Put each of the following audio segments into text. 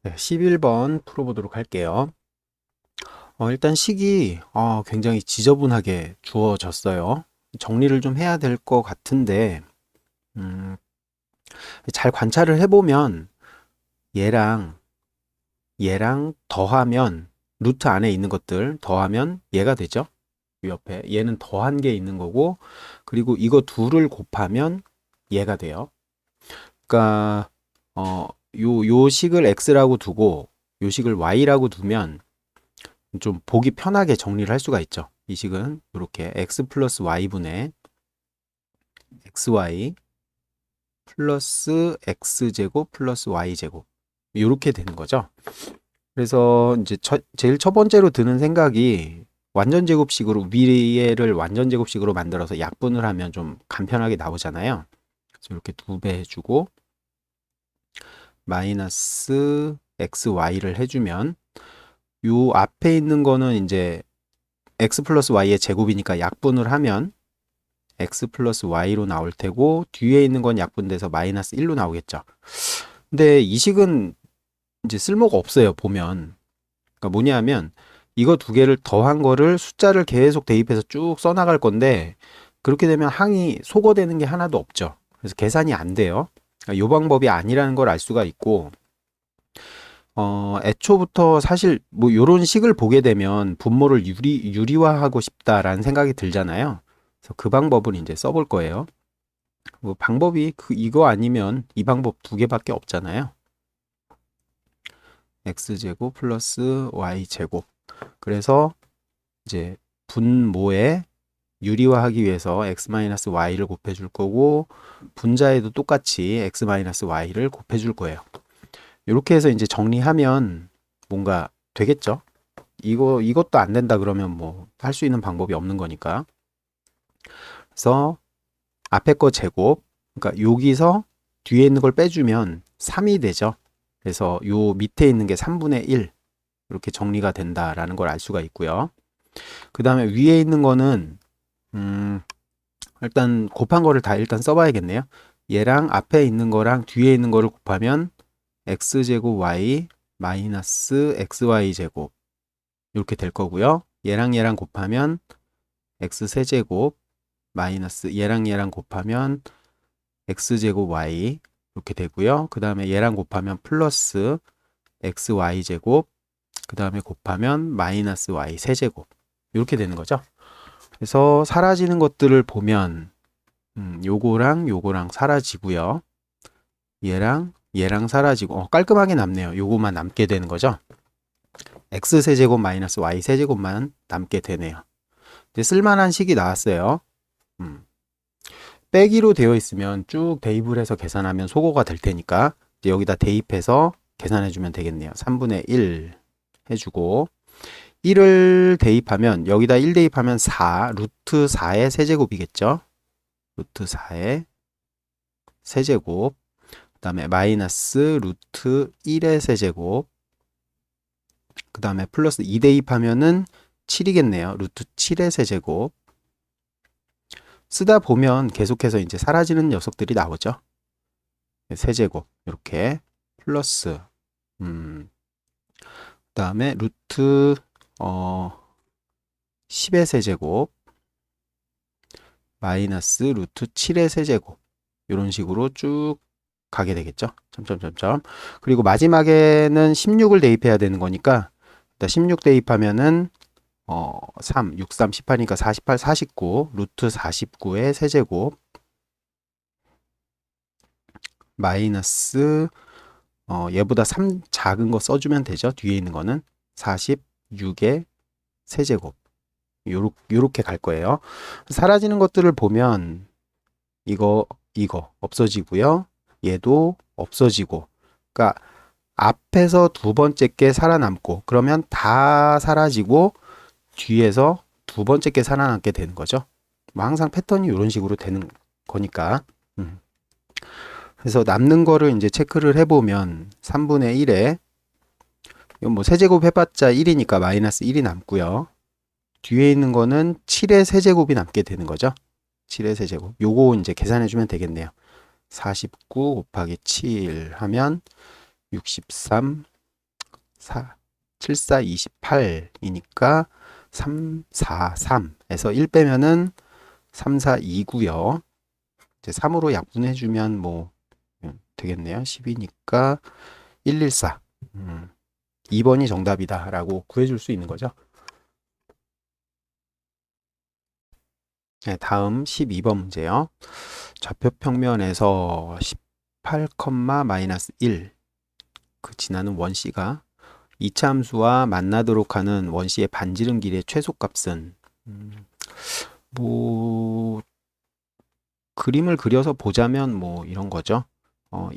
네, 11번 풀어보도록 할게요. 일단 식이 굉장히 지저분하게 주어졌어요. 정리를 좀 해야 될 것 같은데, 음, 잘 관찰을 해보면 얘랑 더하면 루트 안에 있는 것들 더하면 얘가 되죠. 이 옆에 얘는 더한 게 있는 거고, 그리고 이거 둘을 곱하면 얘가 돼요. 그러니까 요 식을 x라고 두고 요 식을 y라고 두면 좀 보기 편하게 정리를 할 수가 있죠. 이 식은 이렇게 x 플러스 y분의 xy 플러스 x제곱 플러스 y제곱 이렇게 되는 거죠. 그래서 이제 제일 첫 번째로 드는 생각이 완전 제곱식으로 위에를 완전 제곱식으로 만들어서 약분을 하면 좀 간편하게 나오잖아요. 그래서 이렇게 2배 해주고 마이너스 xy를 해주면 요 앞에 있는 거는 이제 x 플러스 y의 제곱이니까 약분을 하면 x 플러스 y로 나올 테고 뒤에 있는 건 약분돼서 마이너스 1로 나오겠죠. 근데 이 식은 이제 쓸모가 없어요. 보면. 그러니까 뭐냐면 이거 두 개를 더한 거를 숫자를 계속 대입해서 쭉 써나갈 건데 그렇게 되면 항이 소거되는 게 하나도 없죠. 그래서 계산이 안 돼요. 그러니까 이 방법이 아니라는 걸 알 수가 있고 애초부터 사실 뭐 요런 식을 보게 되면 분모를 유리화하고 싶다라는 생각이 들잖아요. 그래서 그 방법을 이제 써볼 거예요. 뭐 방법이 이거 아니면 이 방법 두 개밖에 없잖아요. x제곱 플러스 y제곱. 그래서 이제 분모에 유리화하기 위해서 x-y를 곱해줄 거고 분자에도 똑같이 x-y를 곱해줄 거예요. 이렇게 해서 이제 정리하면 뭔가 되겠죠? 이것도 안 된다 그러면 뭐 할 수 있는 방법이 없는 거니까. 그래서 앞에 거 제곱, 그러니까 여기서 뒤에 있는 걸 빼주면 3이 되죠. 그래서 요 밑에 있는 게 3분의 1 이렇게 정리가 된다라는 걸 알 수가 있고요. 그 다음에 위에 있는 거는 일단 곱한 거를 다 일단 써봐야겠네요. 얘랑 앞에 있는 거랑 뒤에 있는 거를 곱하면 x제곱 y 마이너스 xy제곱 이렇게 될 거고요. 얘랑 곱하면 x세제곱 마이너스 얘랑 곱하면 x제곱 y 이렇게 되고요. 그 다음에 얘랑 곱하면 플러스 xy제곱 그 다음에 곱하면 마이너스 y 세제곱 이렇게 되는 거죠. 그래서 사라지는 것들을 보면 요거랑 사라지고요. 얘랑 사라지고 깔끔하게 남네요. 요거만 남게 되는 거죠. x세제곱 마이너스 y세제곱만 남게 되네요. 이제 쓸만한 식이 나왔어요. 음. 빼기로 되어 있으면 쭉 대입을 해서 계산하면 소거가 될 테니까 이제 여기다 대입해서 계산해 주면 되겠네요. 3분의 1 해주고 1을 대입하면 여기다 1 대입하면 4 루트 4의 세제곱이겠죠. 루트 4의 세제곱 그 다음에 마이너스 루트 1의 세제곱 그 다음에 플러스 2 대입하면은 7이겠네요. 루트 7의 세제곱 쓰다 보면 계속해서 이제 사라지는 녀석들이 나오죠. 세제곱 이렇게 플러스 그다음에 루트 10의 세제곱 마이너스 루트 7의 세제곱 이런 식으로 쭉 가게 되겠죠. 점점점점. 그리고 마지막에는 16을 대입해야 되는 거니까 일단 16 대입하면은 3, 6, 3, 18이니까 48, 49 루트 49의 세제곱 마이너스 얘보다 3 작은 거 써주면 되죠. 뒤에 있는 거는 46의 세제곱 요렇게 갈 거예요. 사라지는 것들을 보면 이거 없어지고요. 얘도 없어지고 그러니까 앞에서 두 번째 게 살아남고 그러면 다 사라지고 뒤에서 두 번째 게 살아남게 되는 거죠. 뭐 항상 패턴이 이런 식으로 되는 거니까. 그래서 남는 거를 이제 체크를 해보면 3분의 1에 이건 뭐 세제곱 해봤자 1이니까 마이너스 1이 남고요. 뒤에 있는 거는 7의 세제곱이 남게 되는 거죠. 7의 세제곱. 요거 이제 계산해 주면 되겠네요. 49 곱하기 7 하면 63 7428이니까 343에서 1 빼면은 342고요. 이제 3으로 약분해주면 뭐 되겠네요. 10이니까 114. 2번이 정답이다 라고 구해줄 수 있는 거죠. 네, 다음 12번 문제요. 좌표 평면에서 18, -1 그 지나는 원C가 이차함수와 만나도록 하는 원C의 반지름 길이의 최소값은 뭐 그림을 그려서 보자면 뭐 이런 거죠.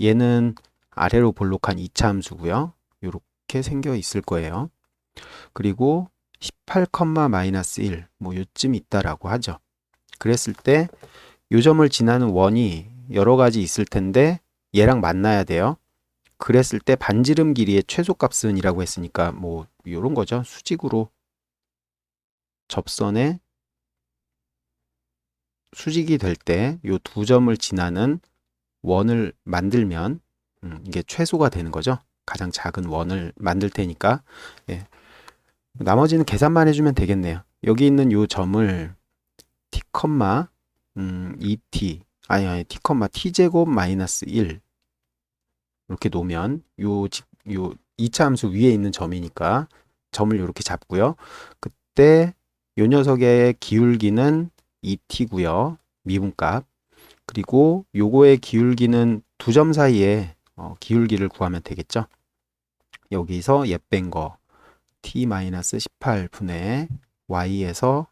얘는 아래로 볼록한 이차함수고요. 이렇게 생겨 있을 거예요. 그리고 18, -1 뭐 요쯤 있다라고 하죠. 그랬을 때 요 점을 지나는 원이 여러 가지 있을 텐데 얘랑 만나야 돼요. 그랬을 때 반지름 길이의 최소값은 이라고 했으니까 뭐 요런 거죠. 수직으로 접선에 수직이 될 때 요 두 점을 지나는 원을 만들면 이게 최소가 되는 거죠. 가장 작은 원을 만들 테니까. 예. 나머지는 계산만 해주면 되겠네요. 여기 있는 요 점을 t, 2t 아니 t, t제곱 마이너스 1 이렇게 놓으면 요 2차 함수 위에 있는 점이니까 점을 이렇게 잡고요. 그때 요 녀석의 기울기는 2t고요. 미분값. 그리고 요거의 기울기는 두 점 사이에 기울기를 구하면 되겠죠. 여기서 얘 뺀 거 t-18분의 y에서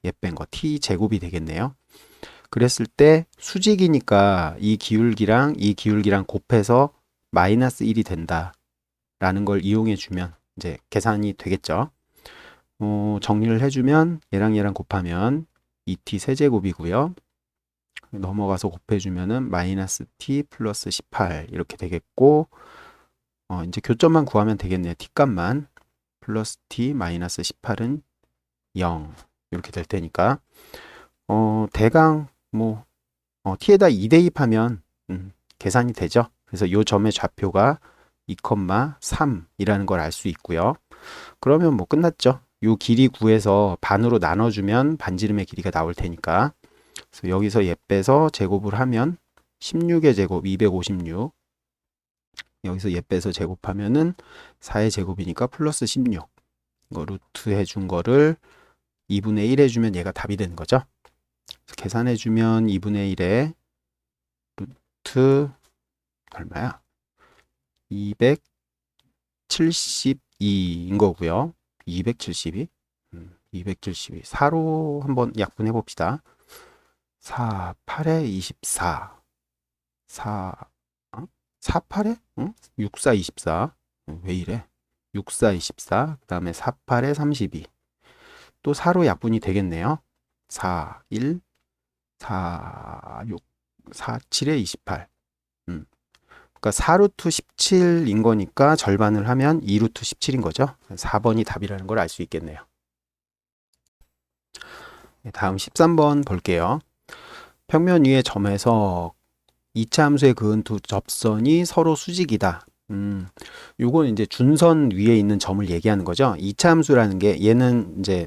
얘 뺀 거 t 제곱이 되겠네요. 그랬을 때 수직이니까 이 기울기랑 곱해서 마이너스 1이 된다 라는 걸 이용해 주면 이제 계산이 되겠죠. 정리를 해주면 얘랑 곱하면 2t 세제곱이고요. 넘어가서 곱해주면은 마이너스 t 플러스 18 이렇게 되겠고, 이제 교점만 구하면 되겠네요. t 값만. 플러스 t 마이너스 18은 0 이렇게 될 테니까 대강 뭐 t에다 2 대입하면 계산이 되죠. 그래서 이 점의 좌표가 2,3이라는 걸 알 수 있고요. 그러면 뭐 끝났죠. 이 길이 구해서 반으로 나눠주면 반지름의 길이가 나올 테니까. 그래서 여기서 얘 빼서 제곱을 하면 16의 제곱 256. 여기서 얘 빼서 제곱하면은 4의 제곱이니까 플러스 16. 이거 루트 해준 거를 2분의 1 해주면 얘가 답이 되는 거죠. 계산해주면 2분의 1에 루트 얼마야? 272인 거고요. 272. 272. 4로 한번 약분해 봅시다. 4, 8에 24. 4, 4, 8에? 6, 4, 24. 왜 이래? 6, 4, 24. 그 다음에 4, 8에 32. 또 4로 약분이 되겠네요. 4, 1, 4, 6, 4, 7에 28. 그러니까 4루트 17인 거니까 절반을 하면 2루트 17인 거죠. 4번이 답이라는 걸 알 수 있겠네요. 다음 13번 볼게요. 평면 위의 점에서 2차 함수에 그은 두 접선이 서로 수직이다. 요건 이제 준선 위에 있는 점을 얘기하는 거죠. 2차 함수라는 게 얘는 이제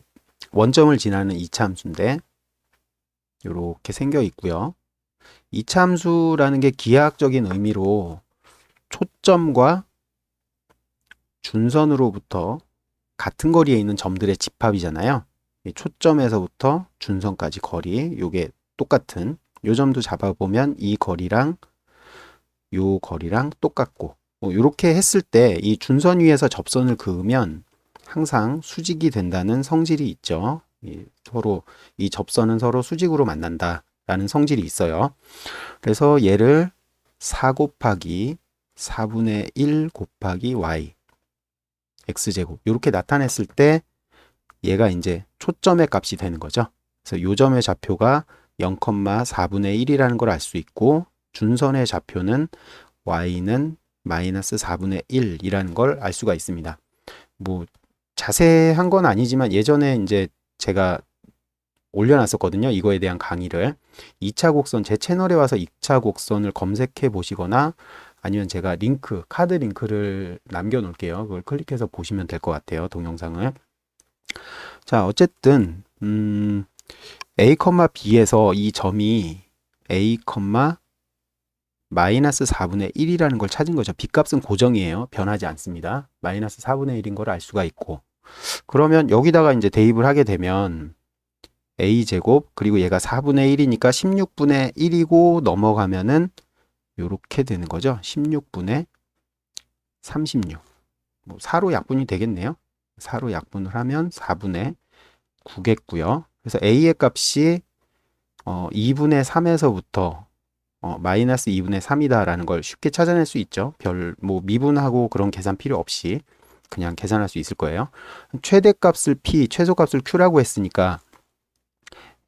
원점을 지나는 2차 함수인데 이렇게 생겨 있고요. 2차 함수라는 게 기하학적인 의미로 초점과 준선으로부터 같은 거리에 있는 점들의 집합이잖아요. 이 초점에서부터 준선까지 거리, 요게 똑같은 요 점도 잡아보면 이 거리랑 요 거리랑 똑같고 이렇게 했을 때 이 준선 위에서 접선을 그으면 항상 수직이 된다는 성질이 있죠. 서로 이 접선은 서로 수직으로 만난다 라는 성질이 있어요. 그래서 얘를 4 곱하기 4분의 1 곱하기 y x제곱 이렇게 나타냈을 때 얘가 이제 초점의 값이 되는 거죠. 그래서 요 점의 좌표가 0,4분의 1이라는 걸 알 수 있고 준선의 좌표는 y는 마이너스 4분의 1이라는 걸 알 수가 있습니다. 뭐 자세한 건 아니지만 예전에 이제 제가 올려놨었거든요. 이거에 대한 강의를 2차 곡선 제 채널에 와서 2차 곡선을 검색해 보시거나 아니면 제가 링크, 카드 링크를 남겨 놓을게요. 그걸 클릭해서 보시면 될 것 같아요. 동영상을. 자, 어쨌든 A, B에서 이 점이 A, 마이너스 4분의 1이라는 걸 찾은 거죠. B값은 고정이에요. 변하지 않습니다. 마이너스 4분의 1인 걸 알 수가 있고. 그러면 여기다가 이제 대입을 하게 되면 A제곱, 그리고 얘가 4분의 1이니까 16분의 1이고 넘어가면은 요렇게 되는 거죠. 16분의 36. 뭐 4로 약분이 되겠네요. 4로 약분을 하면 4분의 9겠고요. 그래서 A의 값이 2분의 3에서부터 마이너스 2분의 3이다라는 걸 쉽게 찾아낼 수 있죠. 뭐 미분하고 그런 계산 필요 없이 그냥 계산할 수 있을 거예요. 최대값을 P, 최소값을 Q라고 했으니까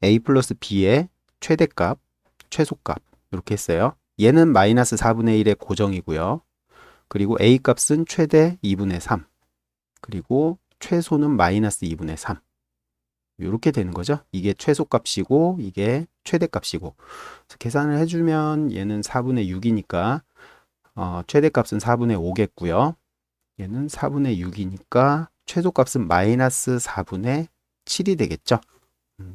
A 플러스 B의 최대값, 최소값 이렇게 했어요. 얘는 마이너스 4분의 1의 고정이고요. 그리고 A 값은 최대 2분의 3, 그리고 최소는 마이너스 2분의 3. 이렇게 되는 거죠. 이게 최소값이고 이게 최대값이고. 그래서 계산을 해주면 얘는 4분의 6이니까 최대값은 4분의 5겠고요. 얘는 4분의 6이니까 최소값은 마이너스 4분의 7이 되겠죠.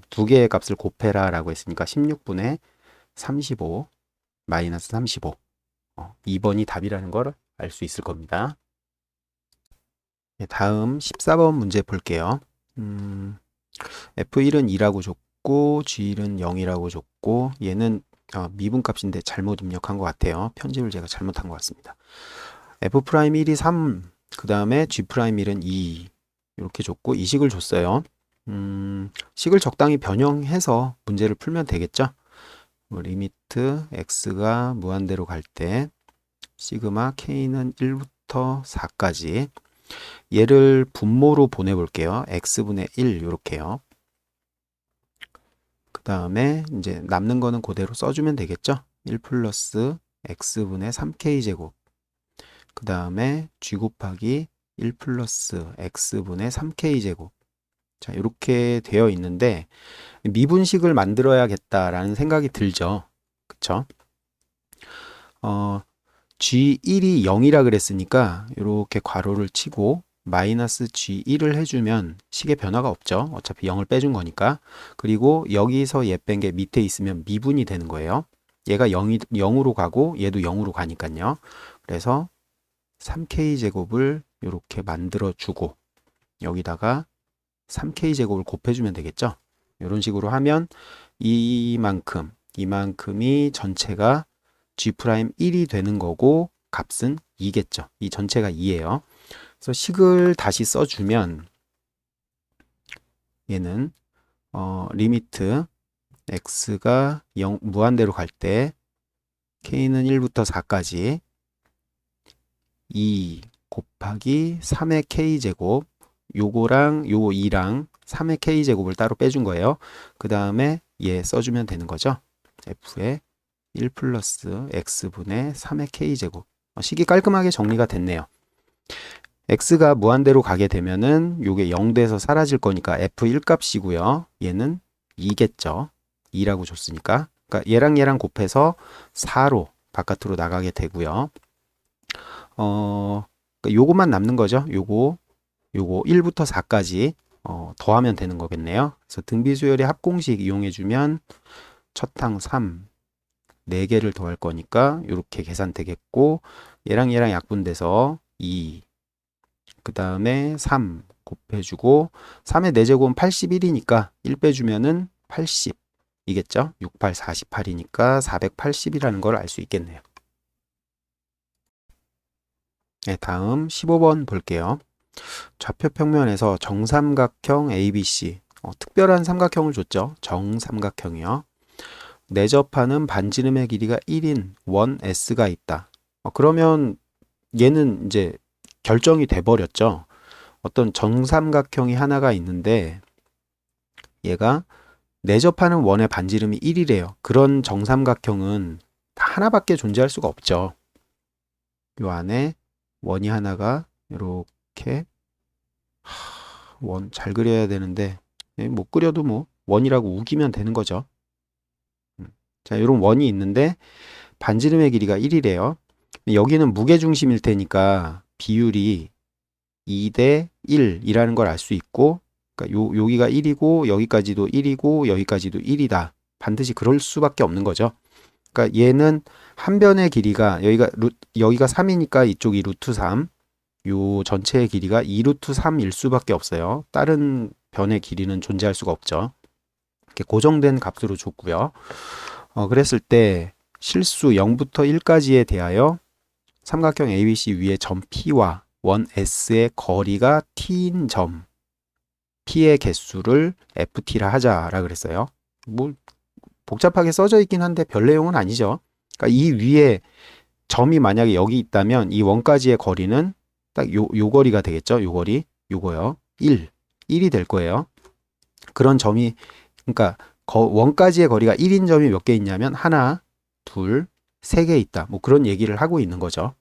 두 개의 값을 곱해라 라고 했으니까 16분의 35 마이너스 35. 2번이 답이라는 걸 알 수 있을 겁니다. 다음 14번 문제 볼게요. F1은 2라고 줬고 G1은 0이라고 줬고 얘는 미분값인데 잘못 입력한 것 같아요. 편집을 제가 잘못한 것 같습니다. F'1이 3, 그 다음에 G'1은 2 이렇게 줬고 이 식을 줬어요. 식을 적당히 변형해서 문제를 풀면 되겠죠. 리미트 x가 무한대로 갈 때 시그마 k는 1부터 4까지 얘를 분모로 보내볼게요. x분의 1 이렇게요. 그 다음에 이제 남는 거는 그대로 써주면 되겠죠. 1 플러스 x분의 3k제곱, 그 다음에 g 곱하기 1 플러스 x분의 3k제곱. 자, 이렇게 되어 있는데 미분식을 만들어야겠다라는 생각이 들죠. 그쵸? G1이 0이라 그랬으니까 이렇게 괄호를 치고 마이너스 G1을 해주면 식의 변화가 없죠. 어차피 0을 빼준 거니까. 그리고 여기서 얘 뺀 게 밑에 있으면 미분이 되는 거예요. 얘가 0으로 가고 얘도 0으로 가니까요. 그래서 3K제곱을 이렇게 만들어 주고 여기다가 3K제곱을 곱해주면 되겠죠. 이런 식으로 하면 이만큼이 전체가 G'1이 되는 거고 값은 2겠죠. 이 전체가 2예요. 그래서 식을 다시 써주면 얘는 리미트 x가 0, 무한대로 갈 때 k는 1부터 4까지 2 곱하기 3의 k제곱, 요거랑 요 2랑 3의 k제곱을 따로 빼준 거예요. 그 다음에 얘 써주면 되는 거죠. f의 1 플러스 x분의 3의 k제곱. 식이 깔끔하게 정리가 됐네요. x가 무한대로 가게 되면은 요게 0 돼서 사라질 거니까 f1 값이고요. 얘는 2겠죠. 2라고 줬으니까. 그러니까 얘랑 곱해서 4로 바깥으로 나가게 되고요. 그러니까 요거만 남는 거죠. 요거 1부터 4까지 더하면 되는 거겠네요. 그래서 등비수열의 합공식 이용해주면 첫항 3, 4개를 더할 거니까 이렇게 계산되겠고 얘랑 약분돼서 2, 그 다음에 3 곱해주고 3의 4제곱은 81이니까 1 빼주면은 80 이겠죠. 6, 8, 48이니까 480이라는 걸 알 수 있겠네요. 네, 다음 15번 볼게요. 좌표 평면에서 정삼각형 ABC, 특별한 삼각형을 줬죠. 정삼각형이요. 내접하는 반지름의 길이가 1인 원 S가 있다. 그러면 얘는 이제 결정이 돼 버렸죠. 어떤 정삼각형이 하나가 있는데 얘가 내접하는 원의 반지름이 1이래요. 그런 정삼각형은 하나밖에 존재할 수가 없죠. 요 안에 원이 하나가 이렇게 원 잘 그려야 되는데 못 그려도 뭐 원이라고 우기면 되는 거죠. 자, 이런 원이 있는데 반지름의 길이가 1이래요. 여기는 무게중심일 테니까 비율이 2대 1이라는 걸 알 수 있고, 그러니까 여기가 1이고 여기까지도 1이고 여기까지도 1이다. 반드시 그럴 수밖에 없는 거죠. 그러니까 얘는 한 변의 길이가 여기가 3이니까 이쪽이 루트 3, 요 전체의 길이가 2 루트 3일 수밖에 없어요. 다른 변의 길이는 존재할 수가 없죠. 이렇게 고정된 값으로 줬고요. 그랬을 때 실수 0부터 1까지에 대하여 삼각형 ABC 위에 점 P와 원 S의 거리가 T인 점 P의 개수를 FT라 하자라 그랬어요. 뭐 복잡하게 써져 있긴 한데 별 내용은 아니죠. 그러니까 이 위에 점이 만약에 여기 있다면 이 원까지의 거리는 딱 요 거리가 되겠죠. 요 거리, 요거요. 1이 될 거예요. 그런 점이, 그러니까 원까지의 거리가 1인 점이 몇 개 있냐면 하나, 둘, 세 개 있다. 뭐 그런 얘기를 하고 있는 거죠.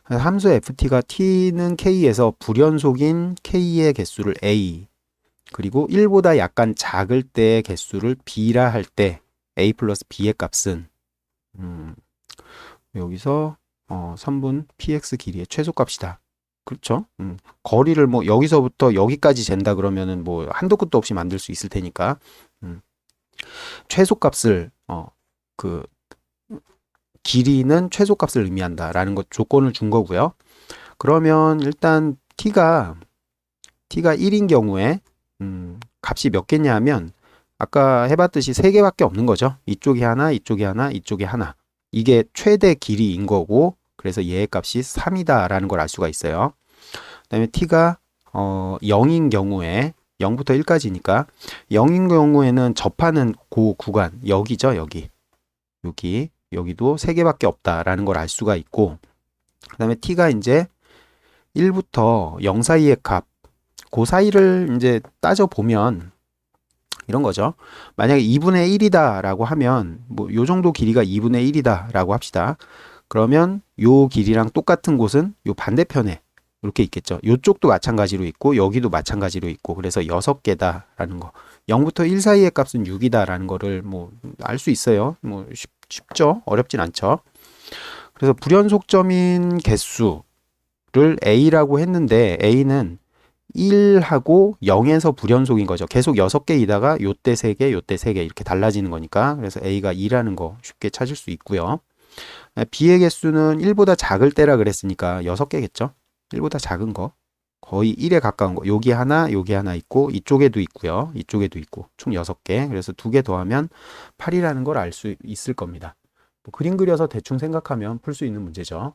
함수 ft가 t는 k에서 불연속인 k의 개수를 a, 그리고 1보다 약간 작을 때의 개수를 b라 할 때 a 플러스 b의 값은 여기서 선분 px 길이의 최소값이다. 그렇죠? 거리를 뭐 여기서부터 여기까지 잰다 그러면은 뭐 한도 끝도 없이 만들 수 있을 테니까 최소값을 그 길이는 최소값을 의미한다라는 것 조건을 준 거고요. 그러면 일단 t가 1인 경우에 값이 몇 개냐 하면 아까 해봤듯이 3개밖에 없는 거죠. 이쪽이 하나, 이쪽이 하나, 이쪽이 하나. 이게 최대 길이인 거고, 그래서 얘의 값이 3이다 라는 걸 알 수가 있어요. 그 다음에 t가 0인 경우에 0부터 1까지니까 0인 경우에는 접하는 그 구간 여기죠. 여기도 3개밖에 없다라는 걸 알 수가 있고, 그 다음에 t가 이제 1부터 0 사이의 값, 그 사이를 이제 따져보면 이런 거죠. 만약에 2분의 1이다 라고 하면 뭐 요 정도 길이가 2분의 1이다 라고 합시다. 그러면 요 길이랑 똑같은 곳은 요 반대편에 이렇게 있겠죠. 요쪽도 마찬가지로 있고 여기도 마찬가지로 있고, 그래서 6개다 라는 거. 0부터 1 사이의 값은 6이다 라는 거를 뭐 알 수 있어요. 뭐 쉽죠. 어렵진 않죠. 그래서 불연속점인 개수를 a라고 했는데 a는 1하고 0에서 불연속인 거죠. 계속 6개이다가 요때 3개, 요때 3개 이렇게 달라지는 거니까, 그래서 a가 2라는 거 쉽게 찾을 수 있고요. b의 개수는 1보다 작을 때라 그랬으니까 6개겠죠. 1보다 작은 거, 거의 1에 가까운 거. 여기 하나 있고 이쪽에도 있고요. 이쪽에도 있고 총 6개. 그래서 2개 더하면 8이라는 걸 알 수 있을 겁니다. 뭐 그림 그려서 대충 생각하면 풀 수 있는 문제죠.